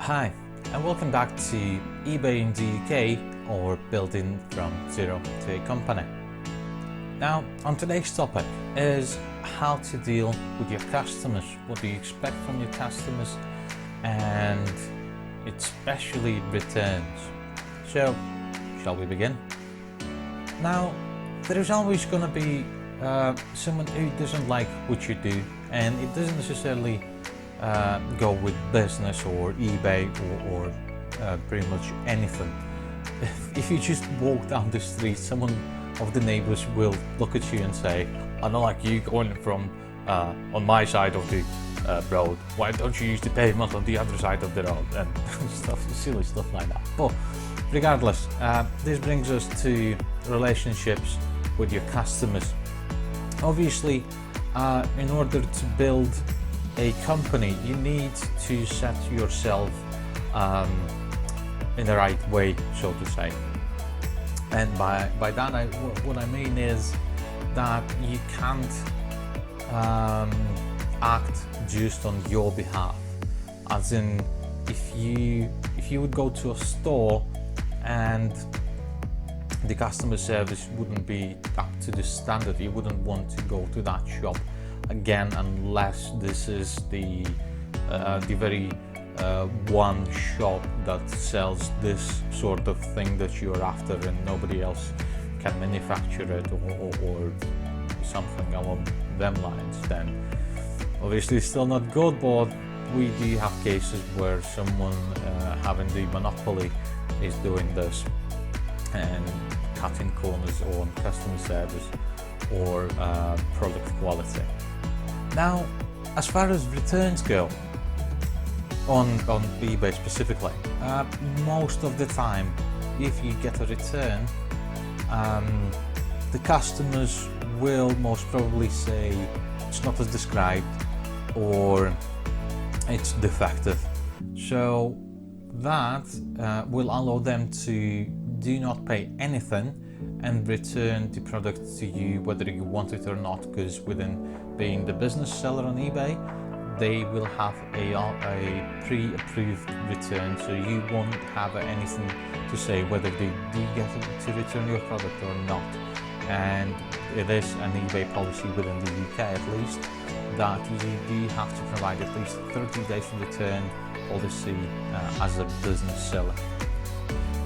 Hi, and welcome back to eBay in the UK, or building from zero to a company. Now, on today's topic is how to deal with your customers. What do you expect from your customers, and especially returns. So, shall we begin? Now, there is always going to be someone who doesn't like what you do, and it doesn't necessarily go with business or eBay or pretty much anything. If you just walk down the street, someone of the neighbors will look at you and say, "I don't like you going from on my side of the road. Why don't you use the pavement on the other side of the road?" and silly stuff like that. But regardless, this brings us to relationships with your customers. Obviously, in order to build a company, you need to set yourself in the right way, so to say. And by that, what I mean is that you can't act just on your behalf. As in, if you would go to a store and the customer service wouldn't be up to the standard, you wouldn't want to go to that shop again unless this is the very one shop that sells this sort of thing that you're after, and nobody else can manufacture it or something along them lines. Then obviously it's still not good, but we do have cases where someone having the monopoly is doing this and cutting corners on customer service or product quality. Now, as far as returns go, on eBay specifically, most of the time, if you get a return, the customers will most probably say it's not as described or it's defective. So that will allow them to do not pay anything and return the product to you whether you want it or not, because within being the business seller on eBay, they will have a pre-approved return, so you won't have anything to say whether they do get to return your product or not. And it is an eBay policy within the UK at least that you do have to provide at least 30 days return policy as a business seller.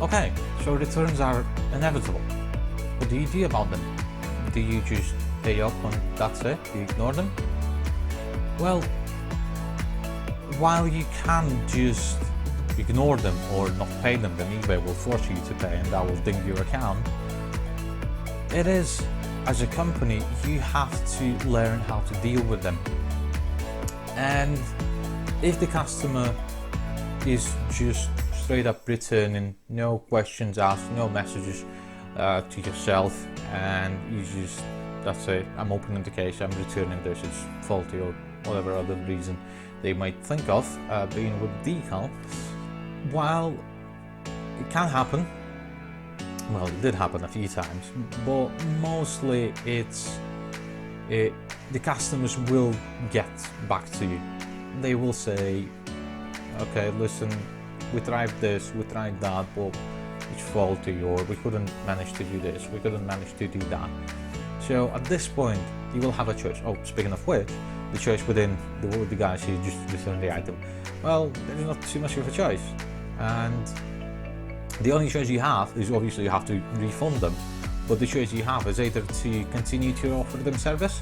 Okay, so returns are inevitable. What do you do about them? Do you just pay up and that's it? Do you ignore them? Well, while you can just ignore them or not pay them, then eBay will force you to pay and that will ding your account. It is, as a company, you have to learn how to deal with them. And if the customer is just straight up returning, no questions asked, no messages to yourself, and you just, that's it, I'm opening the case, I'm returning this, it's faulty or whatever other reason they might think of being with decal. While it can happen, well, it did happen a few times, but mostly the customers will get back to you. They will say, okay, listen, we tried this, we tried that, but it's faulty, or we couldn't manage to do this, we couldn't manage to do that. So at this point, you will have a choice. Oh, speaking of which, the choice within the guys who just return the item. Well, there's not too much of a choice, and the only choice you have is obviously you have to refund them. But the choice you have is either to continue to offer them service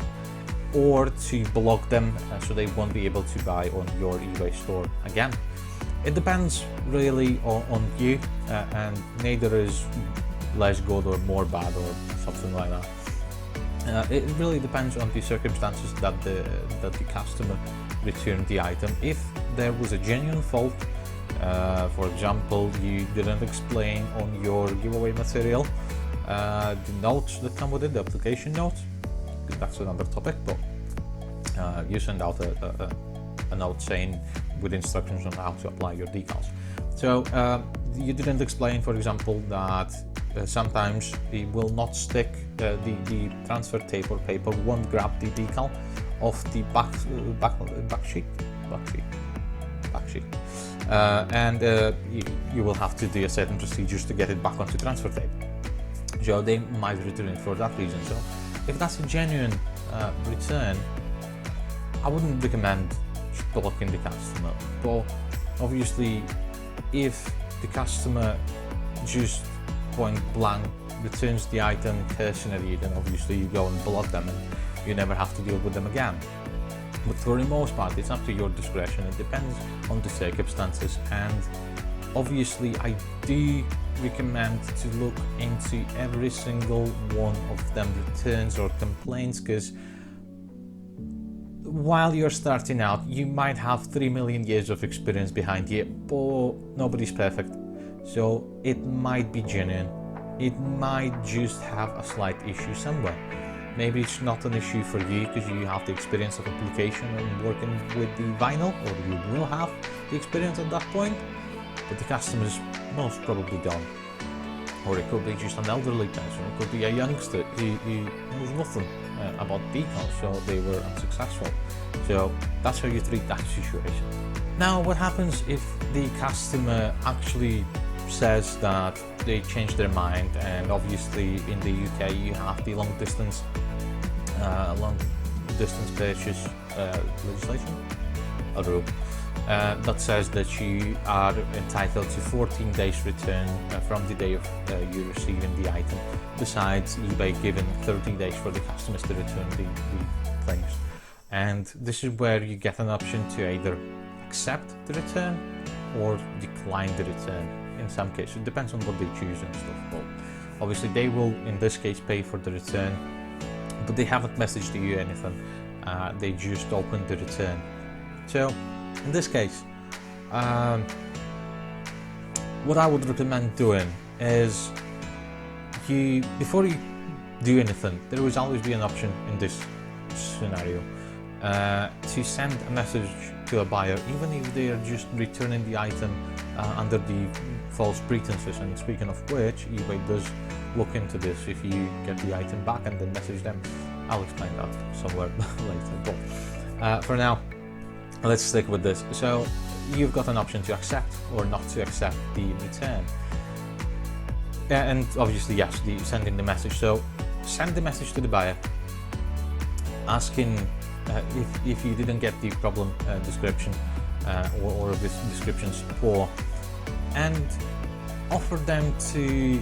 or to block them so they won't be able to buy on your eBay store again. It depends really on you, and neither is less good or more bad or something like that. It really depends on the circumstances that the customer returned the item. If there was a genuine fault, for example, you didn't explain on your giveaway material the notes that come with it, the application notes, that's another topic, but you send out a note saying with instructions on how to apply your decals. So you didn't explain, for example, that sometimes it will not stick, the transfer tape or paper won't grab the decal off the back sheet. back sheet. You will have to do a certain procedures to get it back onto transfer tape. So they might return it for that reason. So if that's a genuine return, I wouldn't recommend blocking the customer. But obviously, if the customer just point blank returns the item personally, then obviously you go and block them and you never have to deal with them again. But for the most part, it's up to your discretion. It depends on the circumstances, and obviously I do recommend to look into every single one of them returns or complaints, because while you're starting out, you might have 3 million years of experience behind you, but nobody's perfect. So it might be genuine. It might just have a slight issue somewhere. Maybe it's not an issue for you because you have the experience of application and working with the vinyl, or you will have the experience at that point, but the customers most probably don't. Or it could be just an elderly person, it could be a youngster who knows nothing about decals, so they were unsuccessful. So that's how you treat that situation. Now, what happens if the customer actually says that they changed their mind? And obviously in the UK you have the long distance purchase legislation, a rule that says that you are entitled to 14 days return from the day of you receiving the item, besides eBay giving 30 days for the customers to return the things. And this is where you get an option to either accept the return or decline the return. In some cases, it depends on what they choose and stuff, but obviously they will in this case pay for the return, but they haven't messaged you anything, they just opened the return. So in this case, what I would recommend doing is, before you do anything, there will always be an option in this scenario to send a message to a buyer, even if they are just returning the item under the false pretenses. And speaking of which, eBay does look into this if you get the item back and then message them. I'll explain that somewhere later, but for now let's stick with this. So you've got an option to accept or not to accept the return, and obviously yes, sending the message. So send the message to the buyer asking if you didn't get the problem description or this description's poor, and offer them to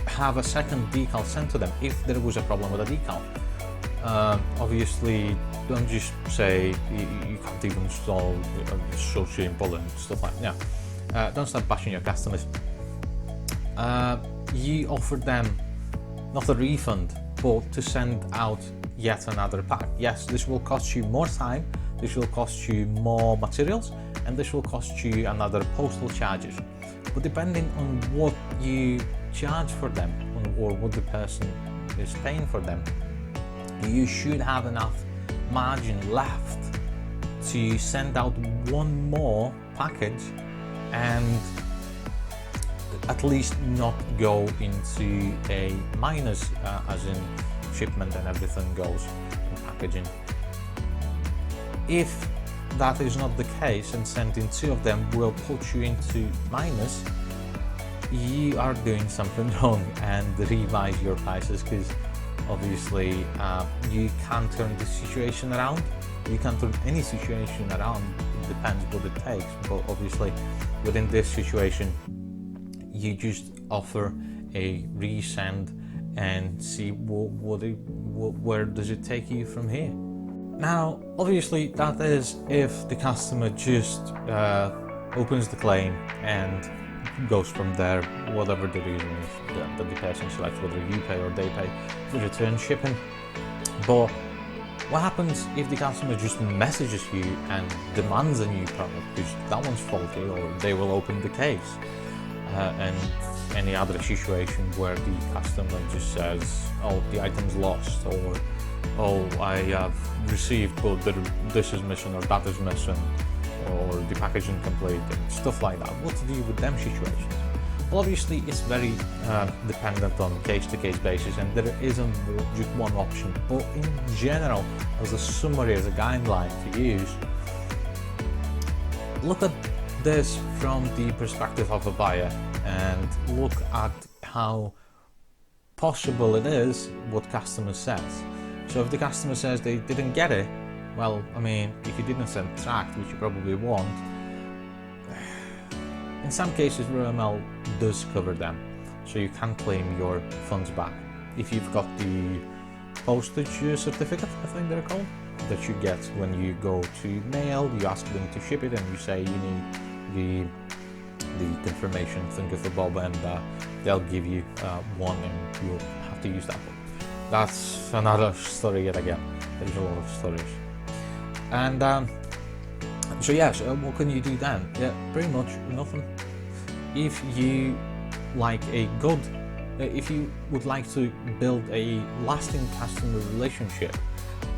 have a second decal sent to them if there was a problem with a decal. Obviously don't just say you can't even install, it's so simple and stuff like that. Yeah. Don't start bashing your customers. You offer them not a refund, but to send out yet another pack. Yes, this will cost you more time, this will cost you more materials, and this will cost you another postal charges. But depending on what you charge for them or what the person is paying for them, you should have enough margin left to send out one more package and at least not go into a minus, as in shipment and everything goes in packaging. If that is not the case and sending two of them will put you into minus, you are doing something wrong, and revise your prices, because obviously you can't turn the situation around. You can't turn any situation around, it depends what it takes, but obviously within this situation you just offer a resend and see where does it take you from here. Now obviously that is if the customer just opens the claim and goes from there, whatever the reason is that the person selects, whether you pay or they pay the return shipping. But what happens if the customer just messages you and demands a new product because that one's faulty, or they will open the case? And any other situation where the customer just says, oh, the item's lost, or oh, I have received but this is missing or that is missing, or the package incomplete, and stuff like that. What to do with them situations? Well, obviously it's very dependent on case-to-case basis, and there isn't just one option, but in general, as a summary, as a guideline to use, look at this from the perspective of a buyer and look at how possible it is what customer says. So if the customer says they didn't get it, well, I mean, if you didn't send tracked, which you probably won't, in some cases RML does cover them, so you can claim your funds back. If you've got the postage certificate, I think they're called, that you get when you go to mail, you ask them to ship it and you say you need the confirmation finger for Bob, and they'll give you one and you'll have to use that one. That's another story yet again. There's a lot of stories. And so yes, what can you do then? Yeah, pretty much nothing. If you like if you would like to build a lasting customer relationship,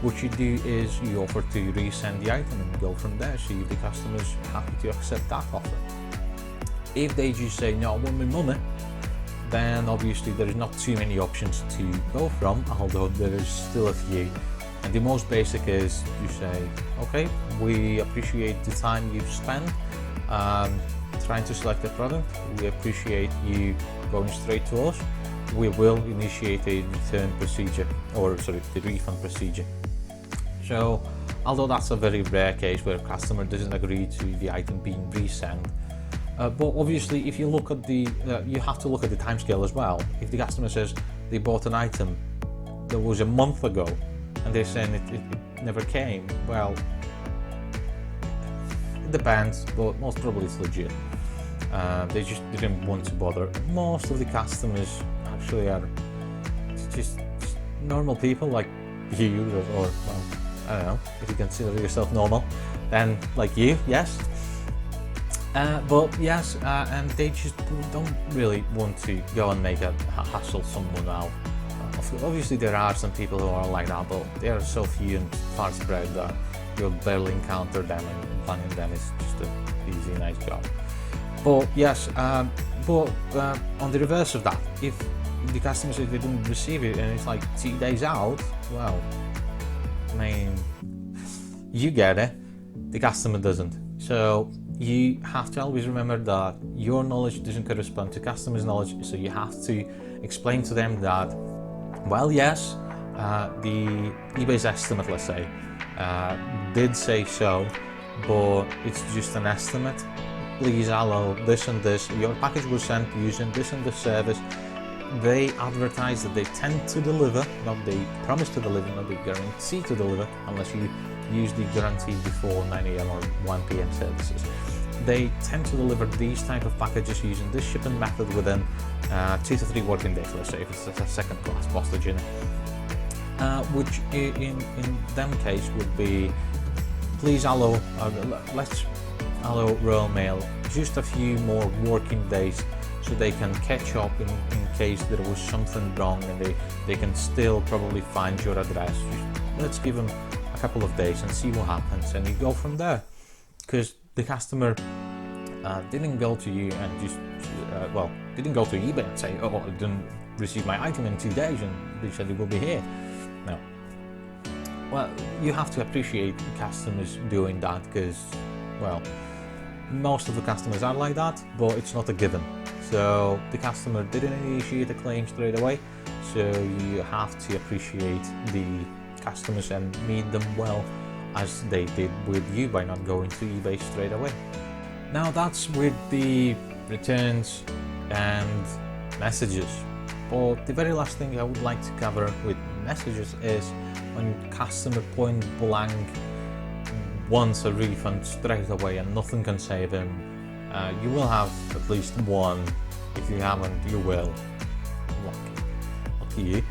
what you do is you offer to resend the item and go from there, see if the customer's happy to accept that offer. If they just say, no, I want my money, then obviously there is not too many options to go from, although there is still a few. And the most basic is you say, okay, we appreciate the time you've spent trying to select a product. We appreciate you going straight to us. We will initiate a return procedure, the refund procedure. So, although that's a very rare case where a customer doesn't agree to the item being resent, but obviously if you look at you have to look at the timescale as well. If the customer says they bought an item that was a month ago and they're saying it never came, well, it depends, but most probably it's legit. They just didn't want to bother. Most of the customers actually are just normal people like you, or well, I don't know, if you consider yourself normal, then like you, yes. But yes, and they just don't really want to go and make a hassle someone out. Obviously there are some people who are like that, but they are so few and far spread that you'll barely encounter them, and planning them is just an easy, nice job. But yes, on the reverse of that, if the customer says they didn't receive it and it's like 2 days out, well, I mean, you get it, the customer doesn't. So you have to always remember that your knowledge doesn't correspond to customer's knowledge, so you have to explain to them that, well, yes, the eBay's estimate, let's say, did say so, but it's just an estimate. Please allow this and this. Your package was sent using this and this service. They advertise that they tend to deliver, not they promise to deliver, not they guarantee to deliver, unless you use the guarantee before 9 AM or 1 PM services. They tend to deliver these type of packages using this shipping method within 2 to 3 working days, let's say, if it's a second class postage in it. Which in them case would be, please allow, let's allow Royal Mail just a few more working days so they can catch up in case there was something wrong, and they can still probably find your address. Just, let's give them a couple of days and see what happens, and you go from there. Because the customer didn't go to you and just, didn't go to eBay and say, oh, I didn't receive my item in 2 days and they said it will be here. No. Well, you have to appreciate customers doing that, because, well, most of the customers are like that, but it's not a given. So the customer didn't initiate a claim straight away, so you have to appreciate the customers and meet them well, as they did with you by not going to eBay straight away. Now that's with the returns and messages. But the very last thing I would like to cover with messages is when customer point blank wants a refund straight away and nothing can save him. You will have at least one. If you haven't, you will. Lucky you.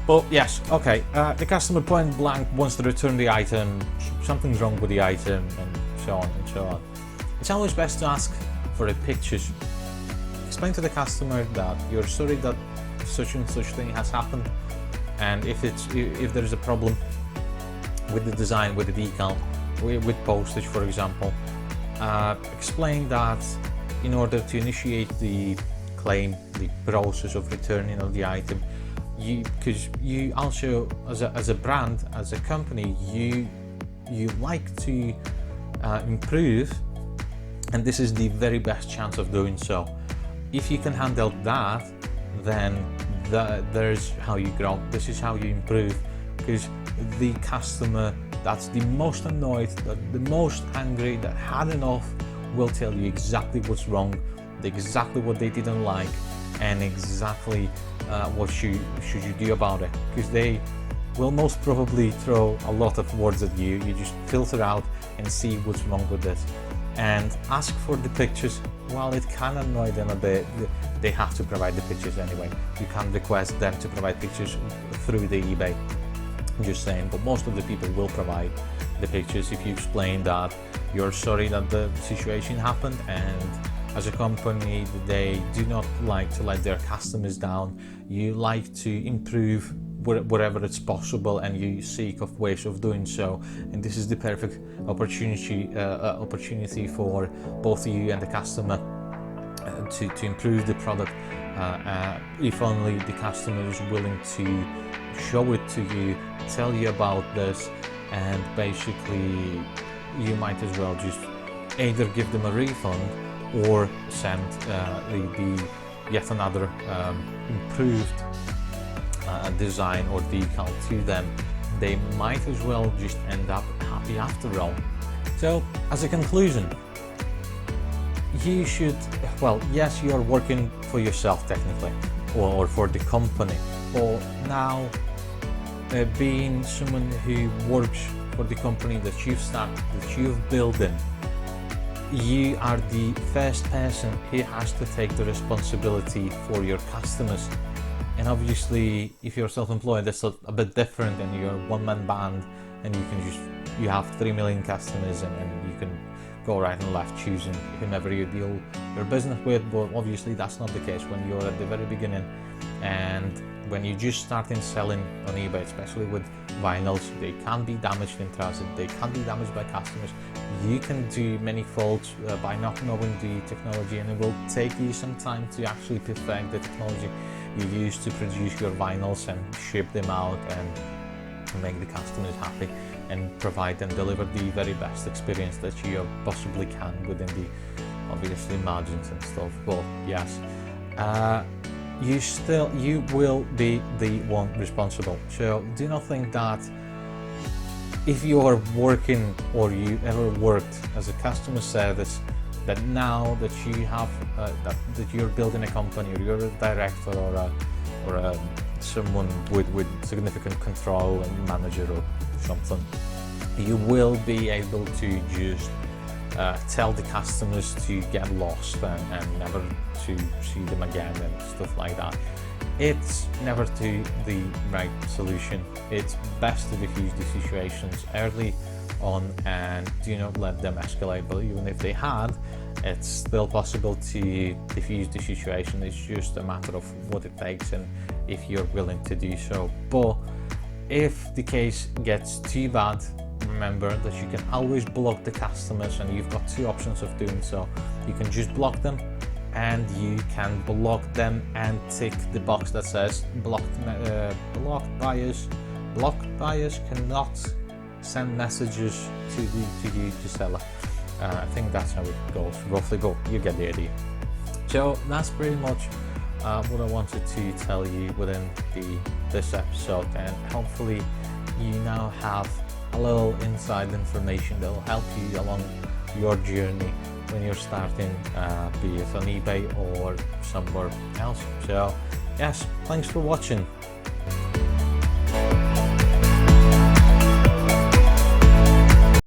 But yes, okay. The customer point blank wants to return the item. Something's wrong with the item, and so on and so on. It's always best to ask for a pictures. Explain to the customer that you're sorry that such and such thing has happened, and if there is a problem with the design, with the decal, with postage, for example, explain that in order to initiate the claim, the process of returning of the item, because you also, as a brand, as a company, you like to improve and this is the very best chance of doing so. If you can handle that, then there's how you grow. This is how you improve, because the customer that's the most annoyed, the most angry, that had enough, will tell you exactly what's wrong, exactly what they didn't like, and exactly what should you do about it, because they will most probably throw a lot of words at you. You just filter out and see what's wrong with this and ask for the pictures. While it can annoy them a bit, they have to provide the pictures anyway. You can't request them to provide pictures through the eBay, just saying, but most of the people will provide the pictures if you explain that you're sorry that the situation happened, and as a company they do not like to let their customers down. You like to improve wherever it's possible, and you seek of ways of doing so, and this is the perfect opportunity for both you and the customer to improve the product, if only the customer is willing to show it to you, tell you about this, and basically you might as well just either give them a refund or send the yet another improved design or decal to them. They might as well just end up happy after all. So as a conclusion, you should, well, yes, you are working for yourself technically, or for the company, or now being someone who works for the company that you've started, that you've built in, you are the first person who has to take the responsibility for your customers. And obviously if you're self-employed, that's a bit different, and you're a one-man band, and you have 3 million customers, and you can go right and left choosing whomever you deal your business with. But obviously that's not the case when you're at the very beginning, and when you just starting selling on eBay, especially with vinyls. They can be damaged in transit, they can be damaged by customers. You can do many faults by not knowing the technology, and it will take you some time to actually perfect the technology you use to produce your vinyls and ship them out and make the customers happy and provide and deliver the very best experience that you possibly can within the obviously margins and stuff. But yes, you will be the one responsible. So do not think that if you are working or you ever worked as a customer service, that now that you have that you're building a company, or you're a director or someone with significant control and manager or something, you will be able to just tell the customers to get lost and never to see them again and stuff like that. It's never the right solution. It's best to diffuse the situations early on and do not let them escalate. But even if they had, it's still possible to diffuse the situation. It's just a matter of what it takes and if you're willing to do so. But if the case gets too bad, remember that you can always block the customers, and you've got two options of doing so. You can just block them, and you can block them and tick the box that says blocked buyers cannot send messages to the seller. I think that's how it goes roughly, but you get the idea. So that's pretty much what I wanted to tell you within this episode, and hopefully you now have a little inside information that will help you along your journey when you're starting, be it on eBay or somewhere else. So yes, thanks for watching.